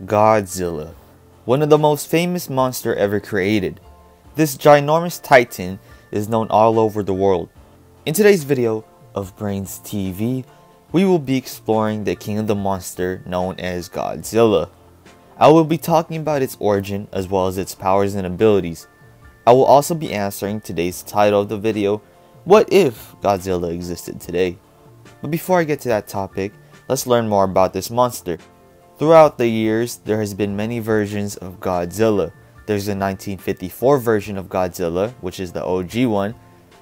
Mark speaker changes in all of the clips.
Speaker 1: Godzilla, one of the most famous monsters ever created. This ginormous titan is known all over the world. In today's video of Brains TV, we will be exploring the king of the monster known as Godzilla. I will be talking about its origin as well as its powers and abilities. I will also be answering today's title of the video, What If Godzilla Existed Today? But before I get to that topic, let's learn more about this monster. Throughout the years, there has been many versions of Godzilla. There's the 1954 version of Godzilla, which is the OG one.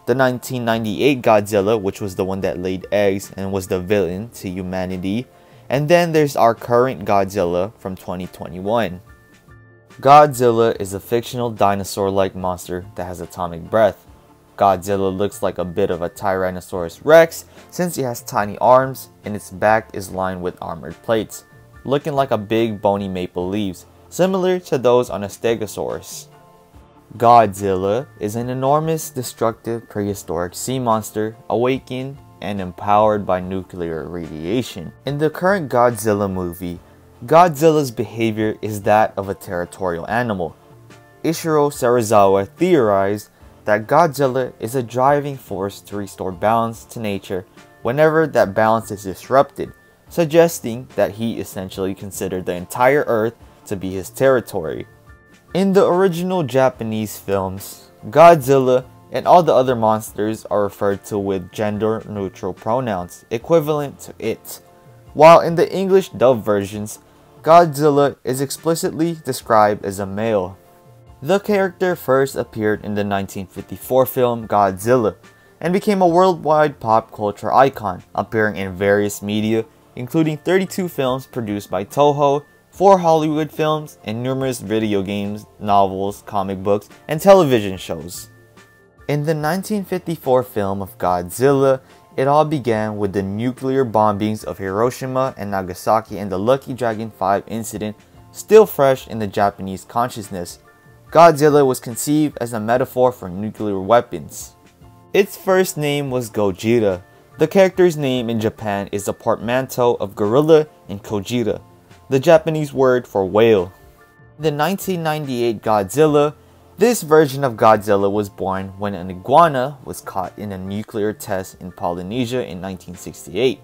Speaker 1: The 1998 Godzilla, which was the one that laid eggs and was the villain to humanity. And then there's our current Godzilla from 2021. Godzilla is a fictional dinosaur-like monster that has atomic breath. Godzilla looks like a bit of a Tyrannosaurus Rex since he has tiny arms and its back is lined with armored plates, looking like a big bony maple leaves, similar to those on a Stegosaurus. Godzilla is an enormous, destructive, prehistoric sea monster, awakened and empowered by nuclear radiation. In the current Godzilla movie, Godzilla's behavior is that of a territorial animal. Ishiro Serizawa theorized that Godzilla is a driving force to restore balance to nature whenever that balance is disrupted, suggesting that he essentially considered the entire Earth to be his territory. In the original Japanese films, Godzilla and all the other monsters are referred to with gender-neutral pronouns equivalent to it, while in the English dub versions, Godzilla is explicitly described as a male. The character first appeared in the 1954 film Godzilla and became a worldwide pop culture icon, appearing in various media including 32 films produced by Toho, 4 Hollywood films, and numerous video games, novels, comic books, and television shows. In the 1954 film of Godzilla, it all began with the nuclear bombings of Hiroshima and Nagasaki and the Lucky Dragon 5 incident still fresh in the Japanese consciousness. Godzilla was conceived as a metaphor for nuclear weapons. Its first name was Gojira. The character's name in Japan is a portmanteau of gorilla and Kojira, the Japanese word for whale. In the 1998 Godzilla, this version of Godzilla was born when an iguana was caught in a nuclear test in Polynesia in 1968.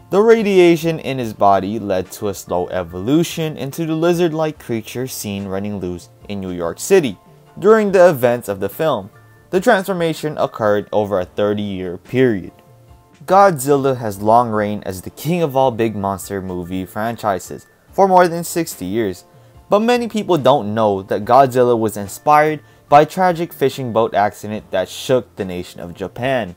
Speaker 1: The radiation in his body led to a slow evolution into the lizard-like creature seen running loose in New York City during the events of the film. The transformation occurred over a 30-year period. Godzilla has long reigned as the king of all big monster movie franchises for more than 60 years, but many people don't know that Godzilla was inspired by a tragic fishing boat accident that shook the nation of Japan.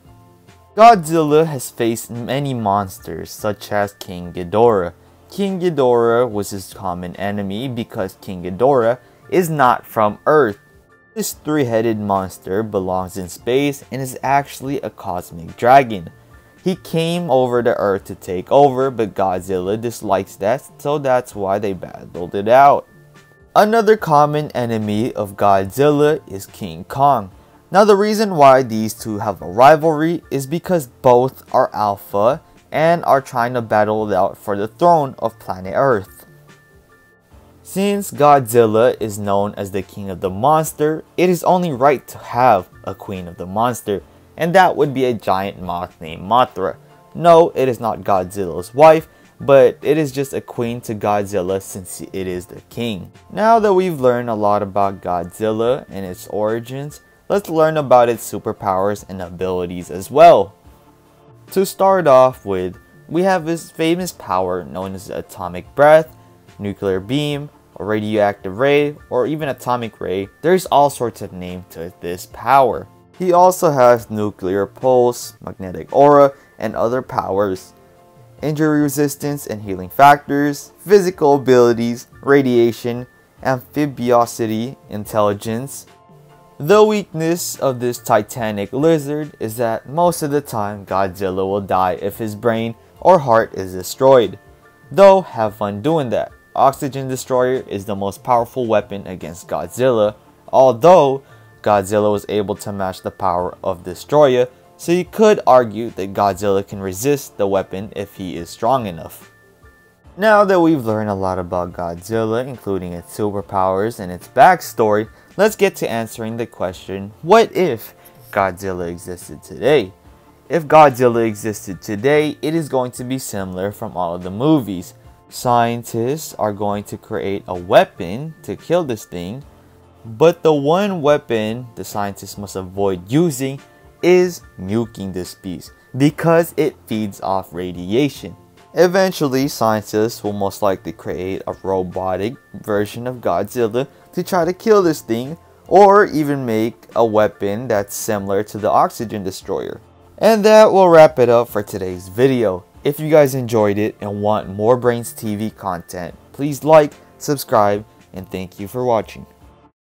Speaker 1: Godzilla has faced many monsters such as King Ghidorah. King Ghidorah was his common enemy because King Ghidorah is not from Earth. This three-headed monster belongs in space and is actually a cosmic dragon. He came over to Earth to take over, but Godzilla dislikes that, so that's why they battled it out. Another common enemy of Godzilla is King Kong. Now the reason why these two have a rivalry is because both are alpha and are trying to battle it out for the throne of planet Earth. Since Godzilla is known as the king of the monster, it is only right to have a queen of the monster, and that would be a giant moth named Mothra. No, it is not Godzilla's wife, but it is just a queen to Godzilla since it is the king. Now that we've learned a lot about Godzilla and its origins, let's learn about its superpowers and abilities as well. To start off with, we have his famous power known as atomic breath, nuclear beam, or radioactive ray, or even atomic ray. There's all sorts of names to this power. He also has nuclear pulse, magnetic aura, and other powers, injury resistance and healing factors, physical abilities, radiation, amphibiosity, intelligence. The weakness of this titanic lizard is that most of the time Godzilla will die if his brain or heart is destroyed. Though, have fun doing that. Oxygen Destroyer is the most powerful weapon against Godzilla, although Godzilla was able to match the power of Destroyer, so you could argue that Godzilla can resist the weapon if he is strong enough. Now that we've learned a lot about Godzilla, including its superpowers and its backstory, let's get to answering the question, what if Godzilla existed today? If Godzilla existed today, it is going to be similar from all of the movies. Scientists are going to create a weapon to kill this thing, but the one weapon the scientists must avoid using is nuking this beast because it feeds off radiation. Eventually, scientists will most likely create a robotic version of Godzilla to try to kill this thing, or even make a weapon that's similar to the oxygen destroyer. And that will wrap it up for today's video. If you guys enjoyed it and want more Brains TV content, please like, subscribe, and thank you for watching.